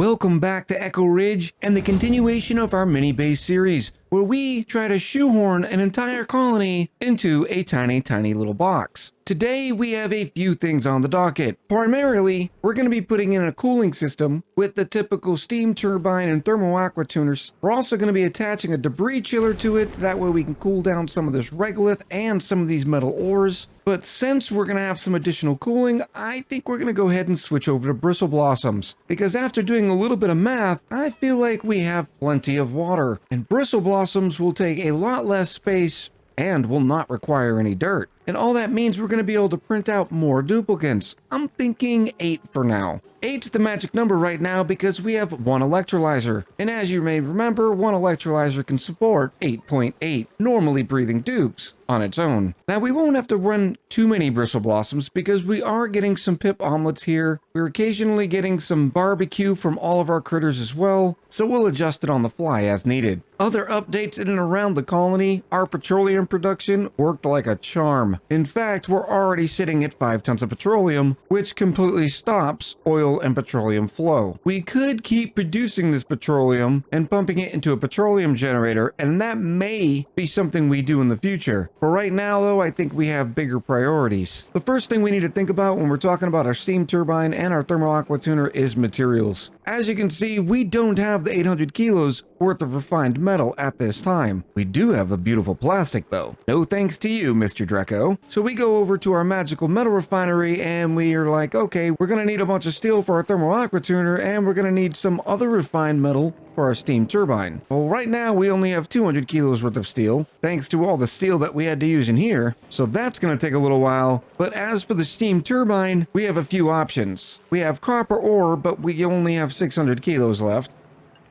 Welcome back to Echo Ridge and the continuation of our mini base series, where we try to shoehorn an entire colony into a tiny little box. Today we have a few things on the docket. Primarily, we're going to be putting in a cooling system with the typical steam turbine and thermal aqua tuners. We're also going to be attaching a debris chiller to it, that way we can cool down some of this regolith and some of these metal ores. But since we're going to have some additional cooling, I think we're going to go ahead and switch over to bristle blossoms, because after doing a little bit of math, I feel like we have plenty of water, and bristle blossoms will take a lot less space and will not require any dirt. And all that means we're going to be able to print out more duplicants. I'm thinking 8 for now. 8's the magic number right now because we have one electrolyzer. And as you may remember, one electrolyzer can support 8.8 normally breathing dupes on its own. Now we won't have to run too many bristle blossoms because we are getting some pip omelets here. We're occasionally getting some barbecue from all of our critters as well, so we'll adjust it on the fly as needed. Other updates in and around the colony, our petroleum production worked like a charm. In fact, we're already sitting at 5 tons of petroleum, which completely stops oil and petroleum flow. We could keep producing this petroleum and pumping it into a petroleum generator, and that may be something we do in the future. For right now, though, I think we have bigger priorities. The first thing we need to think about when we're talking about our steam turbine and our thermal aqua tuner is materials. As you can see, we don't have the 800 kilos worth of refined metal at this time. We do have the beautiful plastic though. No thanks to you, Mr. Dreco. So we go over to our magical metal refinery and we are like, okay, we're gonna need a bunch of steel for our thermal aqua tuner and we're gonna need some other refined metal for our steam turbine. Well, right now we only have 200 kilos worth of steel, thanks to all the steel that we had to use in here. So that's gonna take a little while. But as for the steam turbine, we have a few options. We have copper ore, but we only have 600 kilos left.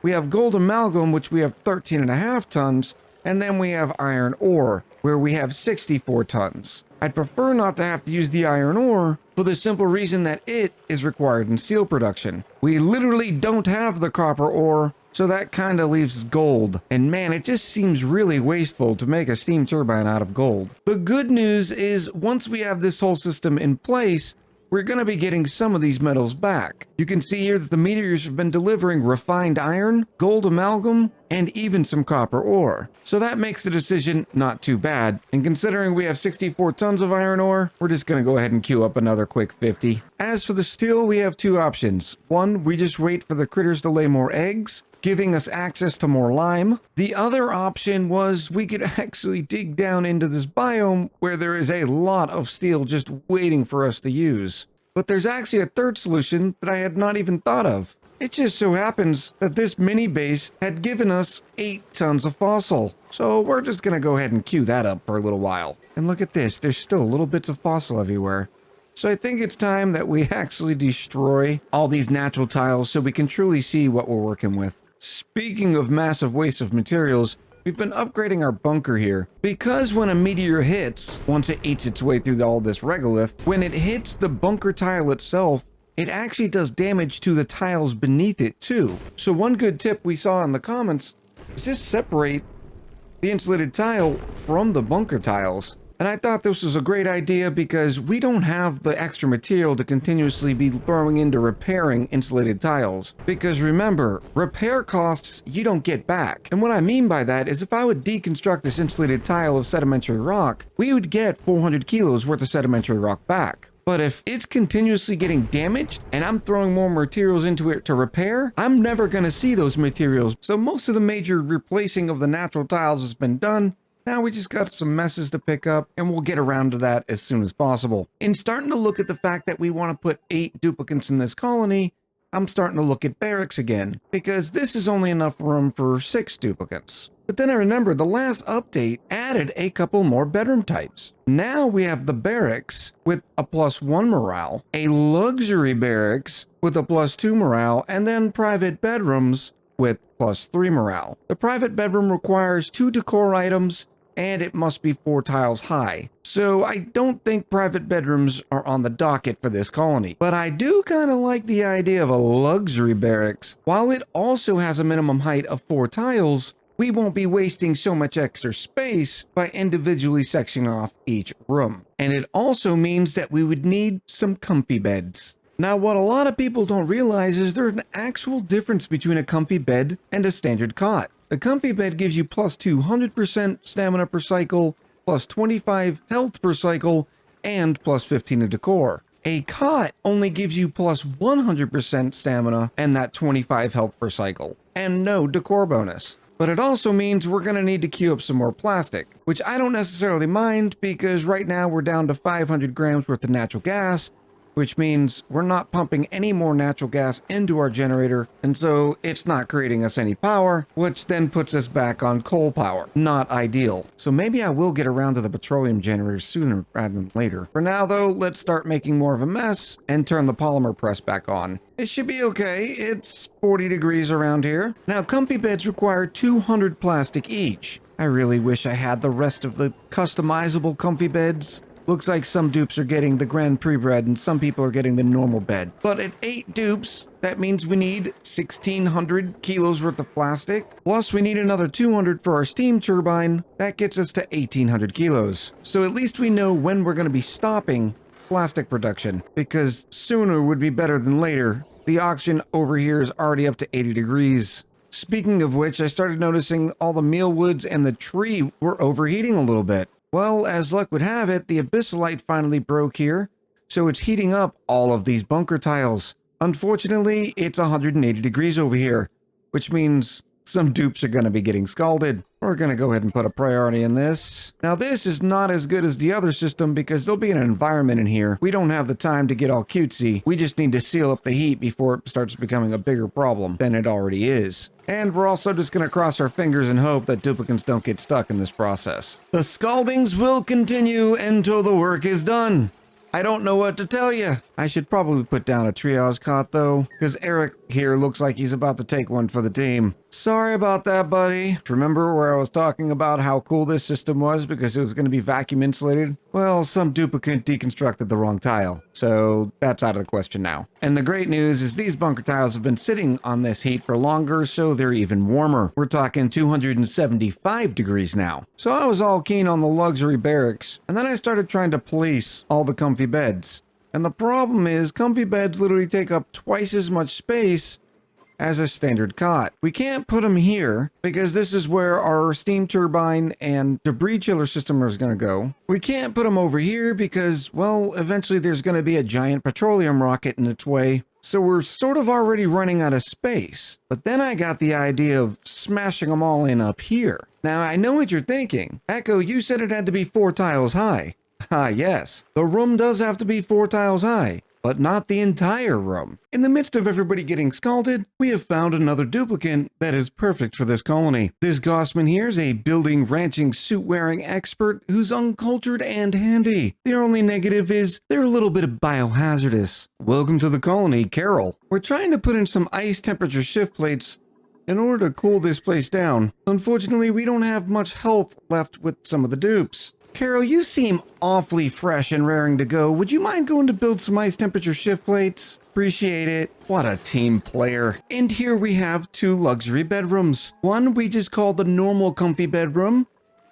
We have gold amalgam, which we have 13.5 tons, and then we have iron ore, where we have 64 tons. I'd prefer not to have to use the iron ore for the simple reason that it is required in steel production. We literally don't have the copper ore, so that kind of leaves gold. And man, it just seems really wasteful to make a steam turbine out of gold. The good news is once we have this whole system in place, we're going to be getting some of these metals back. You can see here that the meteors have been delivering refined iron, gold amalgam, and even some copper ore. So that makes the decision not too bad. And considering we have 64 tons of iron ore, we're just going to go ahead and queue up another quick 50. As for the steel, we have two options. One, we just wait for the critters to lay more eggs, giving us access to more lime. The other option was we could actually dig down into this biome where there is a lot of steel just waiting for us to use. But there's actually a third solution that I had not even thought of. It just so happens that this mini base had given us 8 tons of fossil. So we're just gonna go ahead and queue that up for a little while. And look at this, there's still little bits of fossil everywhere. So I think it's time that we actually destroy all these natural tiles so we can truly see what we're working with. Speaking of massive waste of materials, we've been upgrading our bunker here. Because when a meteor hits, once it eats its way through all this regolith, when it hits the bunker tile itself, it actually does damage to the tiles beneath it too. So one good tip we saw in the comments is just separate the insulated tile from the bunker tiles. And I thought this was a great idea because we don't have the extra material to continuously be throwing into repairing insulated tiles. Because remember, repair costs you don't get back. And what I mean by that is if I would deconstruct this insulated tile of sedimentary rock, we would get 400 kilos worth of sedimentary rock back. But if it's continuously getting damaged and I'm throwing more materials into it to repair, I'm never going to see those materials. So most of the major replacing of the natural tiles has been done. Now we just got some messes to pick up and we'll get around to that as soon as possible. In starting to look at the fact that we want to put 8 duplicants in this colony, I'm starting to look at barracks again, because this is only enough room for 6 duplicants. But then I remembered the last update added a couple more bedroom types. Now we have the barracks with a +1 morale, a luxury barracks with a +2 morale, and then private bedrooms with +3 morale. The private bedroom requires 2 decor items and it must be 4 tiles high. So I don't think private bedrooms are on the docket for this colony. But I do kind of like the idea of a luxury barracks. While it also has a minimum height of 4 tiles, we won't be wasting so much extra space by individually sectioning off each room. And it also means that we would need some comfy beds. Now, what a lot of people don't realize is there's an actual difference between a comfy bed and a standard cot. A comfy bed gives you plus 200% stamina per cycle, plus 25 health per cycle, and plus 15 of decor. A cot only gives you plus 100% stamina and that 25 health per cycle, and no decor bonus. But it also means we're going to need to queue up some more plastic, which I don't necessarily mind because right now we're down to 500 grams worth of natural gas, which means we're not pumping any more natural gas into our generator, and so it's not creating us any power, which then puts us back on coal power. Not ideal. So maybe I will get around to the petroleum generator sooner rather than later. For now though, let's start making more of a mess and turn the polymer press back on. It should be okay. It's 40 degrees around here. Now, comfy beds require 200 plastic each. I really wish I had the rest of the customizable comfy beds. Looks like some dupes are getting the Grand Prix bed and some people are getting the normal bed. But at 8 dupes, that means we need 1,600 kilos worth of plastic. Plus we need another 200 for our steam turbine. That gets us to 1,800 kilos. So at least we know when we're going to be stopping plastic production, because sooner would be better than later. The oxygen over here is already up to 80 degrees. Speaking of which, I started noticing all the mealwoods and the tree were overheating a little bit. Well, as luck would have it, the abyssalite finally broke here, so it's heating up all of these bunker tiles. Unfortunately, it's 180 degrees over here, which means some dupes are going to be getting scalded. We're going to go ahead and put a priority in this. Now, this is not as good as the other system because there'll be an environment in here. We don't have the time to get all cutesy. We just need to seal up the heat before it starts becoming a bigger problem than it already is. And we're also just going to cross our fingers and hope that duplicants don't get stuck in this process. The scaldings will continue until the work is done. I don't know what to tell you. I should probably put down a triage cot though, because Eric here looks like he's about to take one for the team. Sorry about that, buddy. Remember where I was talking about how cool this system was because it was going to be vacuum insulated? Well, some duplicant deconstructed the wrong tile, so that's out of the question now. And the great news is these bunker tiles have been sitting on this heat for longer, so they're even warmer. We're talking 275 degrees now. So I was all keen on the luxury barracks, and then I started trying to place all the comfy beds. And the problem is comfy beds literally take up twice as much space as a standard cot. We can't put them here because this is where our steam turbine and debris chiller system is going to go. We can't put them over here because, well, eventually there's going to be a giant petroleum rocket in its way. So we're sort of already running out of space. But then I got the idea of smashing them all in up here. Now I know what you're thinking. Echo, you said it had to be 4 tiles high. Ah, yes. The room does have to be 4 tiles high, but not the entire room. In the midst of everybody getting scalded, we have found another duplicant that is perfect for this colony. This Gossman here is a building, ranching, suit-wearing expert who's uncultured and handy. Their only negative is they're a little bit biohazardous. Welcome to the colony, Carol. We're trying to put in some ice temperature shift plates in order to cool this place down. Unfortunately, we don't have much health left with some of the dupes. Carol, you seem awfully fresh and raring to go. Would you mind going to build some ice temperature shift plates? Appreciate it. What a team player. And here we have 2 luxury bedrooms. One we just call the normal comfy bedroom.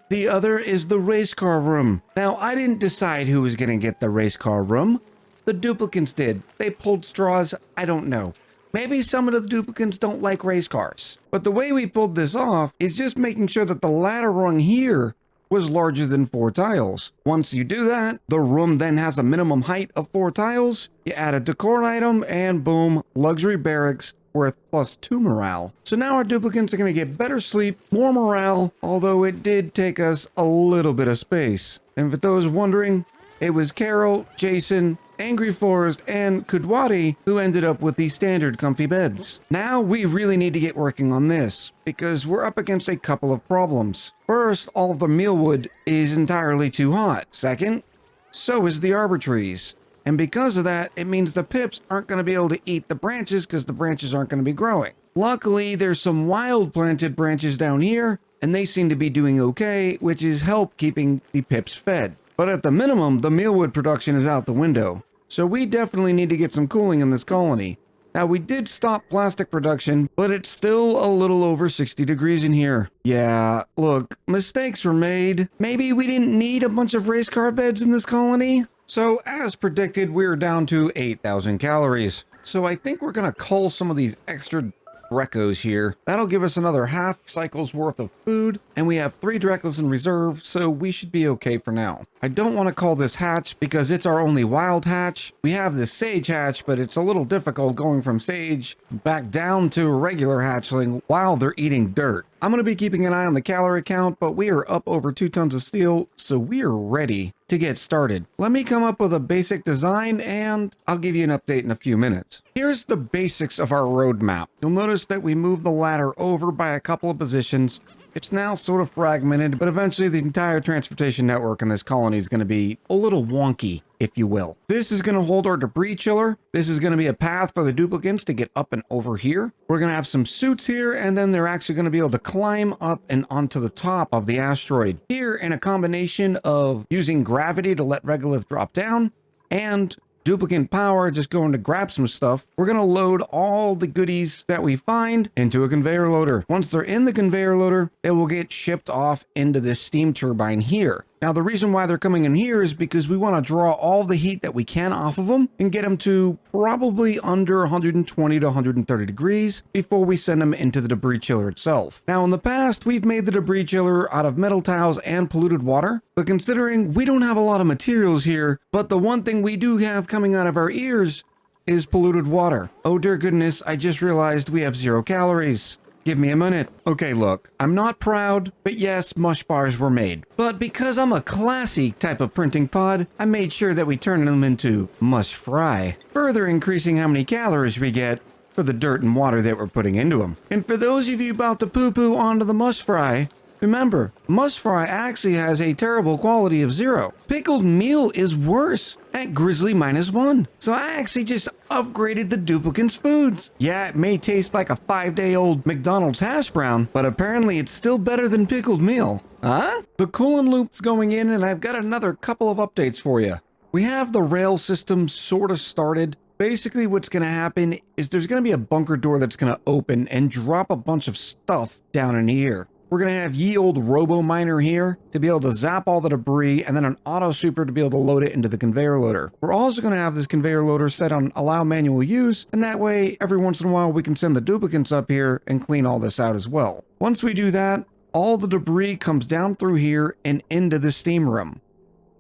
The other is the race car room. Now, I didn't decide who was going to get the race car room. The duplicants did. They pulled straws. I don't know. Maybe some of the duplicants don't like race cars. But the way we pulled this off is just making sure that the ladder rung here was larger than 4 tiles. Once you do that, the room then has a minimum height of 4 tiles. You add a decor item and boom, luxury barracks worth +2 morale. So now our duplicants are going to get better sleep, more morale, although it did take us a little bit of space. And for those wondering, it was Carol, Jason, Angry Forest, and Kudwati who ended up with these standard comfy beds. Now we really need to get working on this, because we're up against a couple of problems. First, all of the mealwood is entirely too hot. Second, so is the arbor trees. And because of that, it means the pips aren't going to be able to eat the branches because the branches aren't going to be growing. Luckily, there's some wild planted branches down here, and they seem to be doing okay, which is help keeping the pips fed. But at the minimum, the mealwood production is out the window. So we definitely need to get some cooling in this colony. Now, we did stop plastic production, but it's still a little over 60 degrees in here. Yeah, look, mistakes were made. Maybe we didn't need a bunch of race car beds in this colony. So as predicted, we're down to 8,000 calories. So I think we're gonna cull some of these extra Drecos here. That'll give us another half cycle's worth of food, and we have 3 Drecos in reserve, so we should be okay for now. I don't want to call this hatch because it's our only wild hatch. We have this sage hatch, but it's a little difficult going from sage back down to a regular hatchling while they're eating dirt. I'm going to be keeping an eye on the calorie count, but we are up over 2 tons of steel, so we are ready to get started. Let me come up with a basic design and I'll give you an update in a few minutes. Here's the basics of our roadmap. You'll notice that we moved the ladder over by a couple of positions. It's now sort of fragmented, but eventually the entire transportation network in this colony is going to be a little wonky, if you will. This is going to hold our debris chiller. This is going to be a path for the duplicants to get up and over here. We're going to have some suits here, and then they're actually going to be able to climb up and onto the top of the asteroid. Here, in a combination of using gravity to let regolith drop down and duplicant power, just going to grab some stuff, we're going to load all the goodies that we find into a conveyor loader. Once they're in the conveyor loader, they will get shipped off into this steam turbine here. Now, the reason why they're coming in here is because we want to draw all the heat that we can off of them and get them to probably under 120 to 130 degrees before we send them into the debris chiller itself. Now, in the past, we've made the debris chiller out of metal tiles and polluted water, but considering we don't have a lot of materials here, but the one thing we do have coming out of our ears is polluted water. Oh dear goodness, I just realized we have 0 calories. Give me a minute. Okay, look, I'm not proud, but yes, mush bars were made. But because I'm a classy type of printing pod, I made sure that we turn them into mush fry, further increasing how many calories we get for the dirt and water that we're putting into them. And for those of you about to poo-poo onto the mush fry, remember, mush fry actually has a terrible quality of 0. Pickled meal is worse at grizzly -1. So I actually just upgraded the duplicant's foods. Yeah, it may taste like a 5-day-old McDonald's hash brown, but apparently it's still better than pickled meal. Huh? The coolant loop's going in, and I've got another couple of updates for you. We have the rail system sort of started. Basically, what's going to happen is there's going to be a bunker door that's going to open and drop a bunch of stuff down in here. We're going to have ye old robo miner here to be able to zap all the debris, and then an auto super to be able to load it into the conveyor loader. We're also going to have this conveyor loader set on allow manual use, and that way every once in a while we can send the duplicants up here and clean all this out as well. Once we do that, all the debris comes down through here and into the steam room,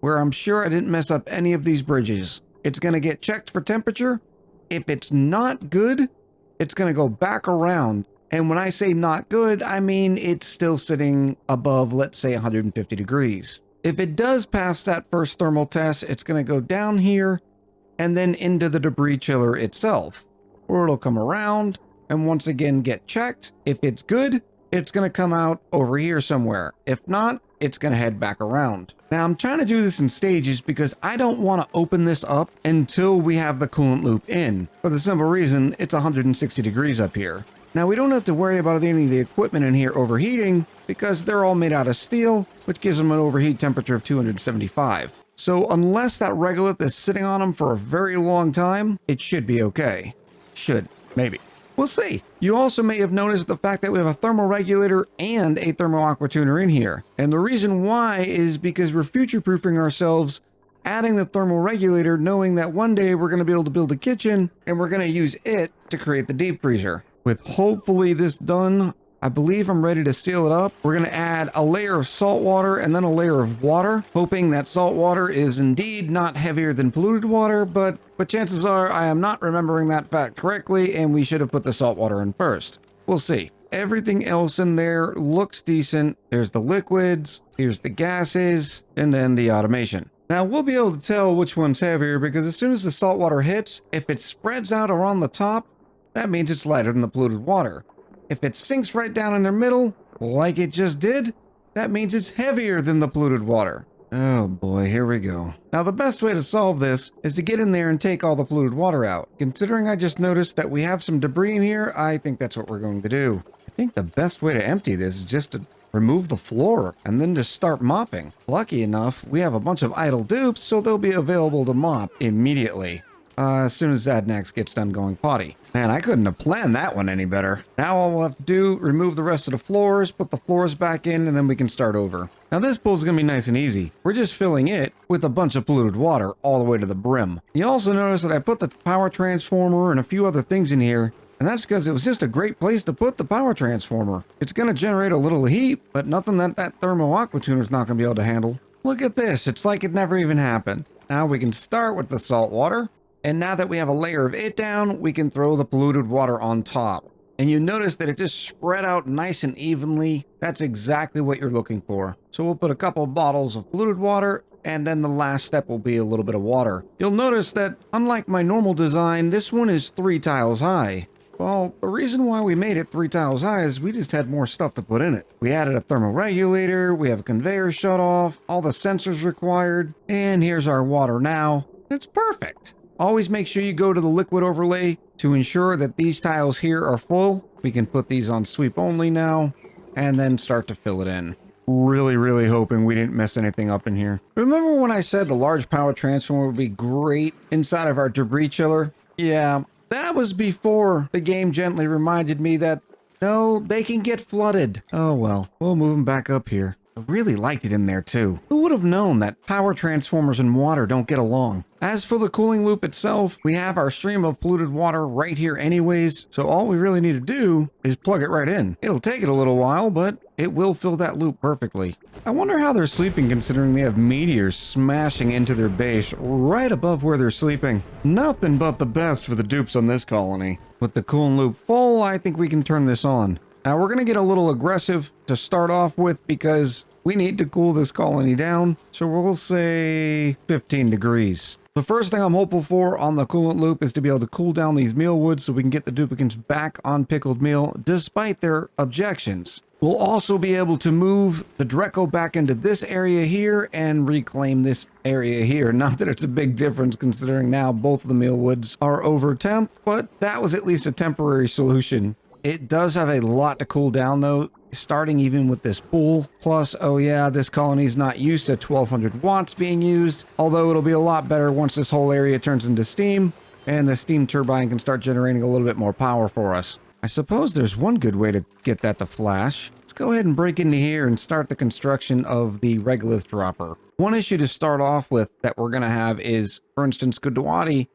where I'm sure I didn't mess up any of these bridges. It's going to get checked for temperature. If it's not good, it's going to go back around. And when I say not good, I mean it's still sitting above, let's say, 150 degrees. If it does pass that first thermal test, it's going to go down here and then into the debris chiller itself, or it'll come around and once again get checked. If it's good, it's going to come out over here somewhere. If not, it's going to head back around. Now, I'm trying to do this in stages because I don't want to open this up until we have the coolant loop in, for the simple reason it's 160 degrees up here. Now, we don't have to worry about any of the equipment in here overheating because they're all made out of steel, which gives them an overheat temperature of 275. So unless that regolith is sitting on them for a very long time, it should be okay. Should, maybe. We'll see. You also may have noticed the fact that we have a thermal regulator and a thermal aqua tuner in here. And the reason why is because we're future-proofing ourselves, adding the thermal regulator, knowing that one day we're going to be able to build a kitchen and we're going to use it to create the deep freezer. With hopefully this done, I believe I'm ready to seal it up. We're going to add a layer of salt water and then a layer of water, hoping that salt water is indeed not heavier than polluted water, but chances are I am not remembering that fact correctly, and we should have put the salt water in first. We'll see. Everything else in there looks decent. There's the liquids, here's the gases, and then the automation. Now, we'll be able to tell which one's heavier because as soon as the salt water hits, if it spreads out around the top, that means it's lighter than the polluted water. If it sinks right down in their middle, like it just did, that means it's heavier than the polluted water. Oh boy, here we go. Now, the best way to solve this is to get in there and take all the polluted water out. Considering I just noticed that we have some debris in here, I think that's what we're going to do. I think the best way to empty this is just to remove the floor and then just start mopping. Lucky enough, we have a bunch of idle dupes, so they'll be available to mop immediately. as soon as Zadnax gets done going potty. Man, I couldn't have planned that one any better. Now all we'll have to do, remove the rest of the floors, put the floors back in, and then we can start over. Now this pool's gonna be nice and easy. We're just filling it with a bunch of polluted water all the way to the brim. You also notice that I put the power transformer and a few other things in here, and that's because it was just a great place to put the power transformer. It's gonna generate a little heat, but nothing that thermal aqua tuner's not gonna be able to handle. Look at this, it's like it never even happened. Now we can start with the salt water. And now that we have a layer of it down, we can throw the polluted water on top. And you notice that it just spread out nice and evenly. That's exactly what you're looking for. So we'll put a couple of bottles of polluted water, and then the last step will be a little bit of water. You'll notice that, unlike my normal design, this one is 3 tiles high. Well, the reason why we made it 3 tiles high is we just had more stuff to put in it. We added a thermoregulator, we have a conveyor shut off, all the sensors required, and here's our water now. It's perfect. Always make sure you go to the liquid overlay to ensure that these tiles here are full. We can put these on sweep only now and then start to fill it in. Really hoping we didn't mess anything up in here. Remember when I said the large power transformer would be great inside of our debris chiller? Yeah, that was before the game gently reminded me that no, they can get flooded. Oh well, we'll move them back up here. I really liked it in there too. Who would have known that power transformers and water don't get along? As for the cooling loop itself, we have our stream of polluted water right here anyways, so all we really need to do is plug it right in. It'll take it a little while, but it will fill that loop perfectly. I wonder how they're sleeping considering they have meteors smashing into their base right above where they're sleeping. Nothing but the best for the dupes on this colony. With the cooling loop full, I think we can turn this on. Now we're going to get a little aggressive to start off with because we need to cool this colony down, so we'll say 15 degrees. The first thing I'm hopeful for on the coolant loop is to be able to cool down these mealwoods so we can get the duplicants back on pickled meal despite their objections. We'll also be able to move the Dreco back into this area here and reclaim this area here. Not that it's a big difference considering now both of the mealwoods are over temp, but that was at least a temporary solution. It does have a lot to cool down though, starting even with this pool. Plus, oh yeah, this colony's not used to 1200 watts being used, although it'll be a lot better once this whole area turns into steam and the steam turbine can start generating a little bit more power for us. I suppose there's one good way to get that to flash. Let's go ahead and break into here and start the construction of the regolith dropper. One issue to start off with that we're going to have is, for instance, Kudawati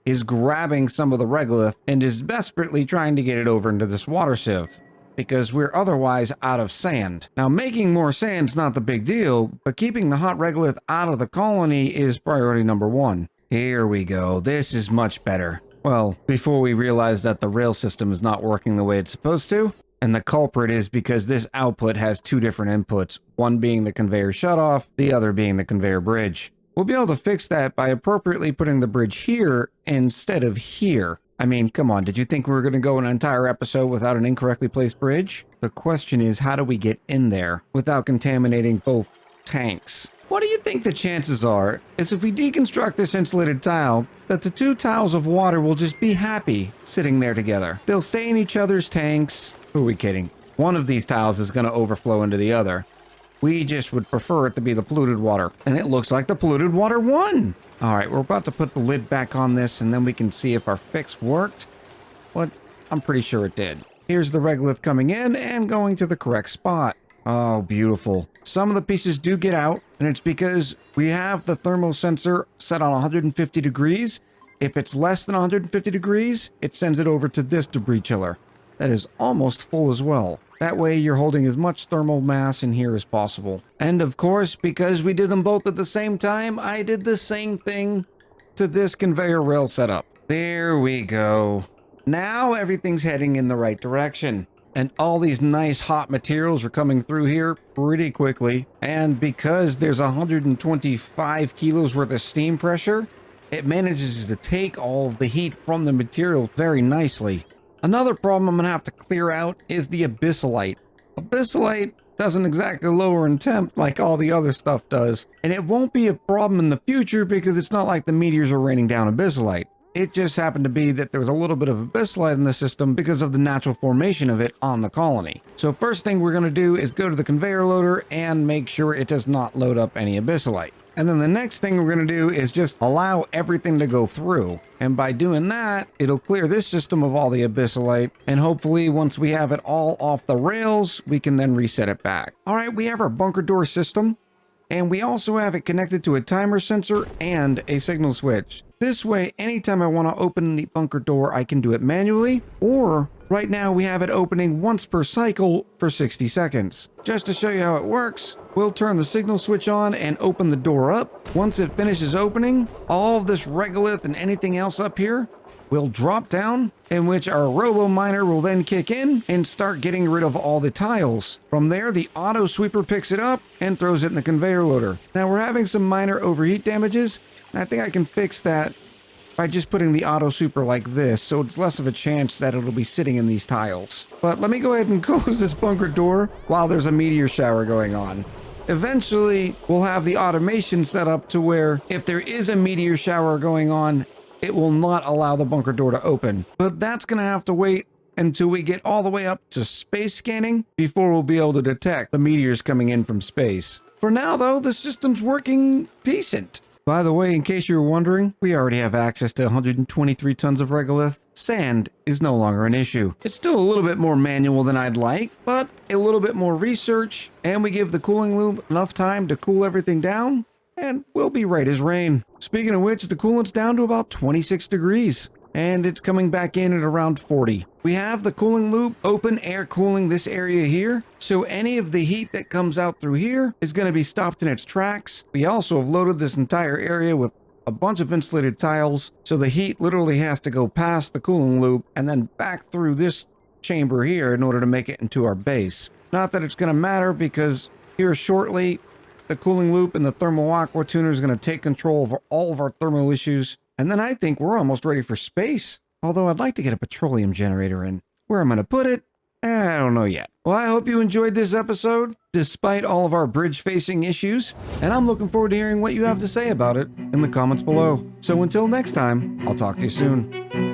is grabbing some of the regolith and is desperately trying to get it over into this water sieve, because we're otherwise out of sand. Now, making more sand's not the big deal, but keeping the hot regolith out of the colony is priority number 1. Here we go. This is much better. Well, before we realize that the rail system is not working the way it's supposed to, and the culprit is because this output has 2 different inputs, one being the conveyor shutoff, the other being the conveyor bridge. We'll be able to fix that by appropriately putting the bridge here instead of here. I mean, come on, did you think we were going to go an entire episode without an incorrectly placed bridge? The question is, how do we get in there without contaminating both tanks? What do you think the chances are is if we deconstruct this insulated tile, that the 2 tiles of water will just be happy sitting there together? They'll stay in each other's tanks. Who are we kidding? One of these tiles is going to overflow into the other. We just would prefer it to be the polluted water. And it looks like the polluted water won. All right, we're about to put the lid back on this and then we can see if our fix worked. What? I'm pretty sure it did. Here's the regolith coming in and going to the correct spot. Oh, beautiful. Some of the pieces do get out, and it's because we have the thermal sensor set on 150 degrees. If it's less than 150 degrees, it sends it over to this debris chiller. That is almost full as well. That way you're holding as much thermal mass in here as possible. And of course, because we did them both at the same time, I did the same thing to this conveyor rail setup. There we go. Now everything's heading in the right direction. And all these nice hot materials are coming through here pretty quickly. And because there's 125 kilos worth of steam pressure, it manages to take all of the heat from the material very nicely. Another problem I'm going to have to clear out is the abyssalite. Abyssalite doesn't exactly lower in temp like all the other stuff does. And it won't be a problem in the future because it's not like the meteors are raining down abyssalite. It just happened to be that there was a little bit of abyssalite in the system because of the natural formation of it on the colony. So first thing we're going to do is go to the conveyor loader and make sure it does not load up any abyssalite. And then the next thing we're going to do is just allow everything to go through. And by doing that, it'll clear this system of all the abyssalite. And hopefully once we have it all off the rails, we can then reset it back. All right, we have our bunker door system. And we also have it connected to a timer sensor and a signal switch. This way, anytime I want to open the bunker door, I can do it manually, or right now we have it opening once per cycle for 60 seconds. Just to show you how it works, we'll turn the signal switch on and open the door up. Once it finishes opening, all of this regolith and anything else up here will drop down, in which our robo miner will then kick in and start getting rid of all the tiles. From there, the auto sweeper picks it up and throws it in the conveyor loader. Now we're having some minor overheat damages, and I think I can fix that by just putting the auto sweeper like this, so it's less of a chance that it'll be sitting in these tiles. But let me go ahead and close this bunker door while there's a meteor shower going on. Eventually, we'll have the automation set up to where if there is a meteor shower going on, it will not allow the bunker door to open. But that's going to have to wait until we get all the way up to space scanning before we'll be able to detect the meteors coming in from space. For now, though, the system's working decent. By the way, in case you were wondering, we already have access to 123 tons of regolith. Sand is no longer an issue. It's still a little bit more manual than I'd like, but a little bit more research, and we give the cooling loop enough time to cool everything down, and we'll be right as rain. Speaking of which, the coolant's down to about 26 degrees, and it's coming back in at around 40. We have the cooling loop open air cooling this area here, so any of the heat that comes out through here is going to be stopped in its tracks. We also have loaded this entire area with a bunch of insulated tiles, so the heat literally has to go past the cooling loop and then back through this chamber here in order to make it into our base. Not that it's going to matter, because here shortly, the cooling loop and the thermal aqua tuner is going to take control of all of our thermal issues. And then I think we're almost ready for space. Although I'd like to get a petroleum generator in. Where I'm going to put it, I don't know yet. Well, I hope you enjoyed this episode, despite all of our bridge-facing issues. And I'm looking forward to hearing what you have to say about it in the comments below. So until next time, I'll talk to you soon.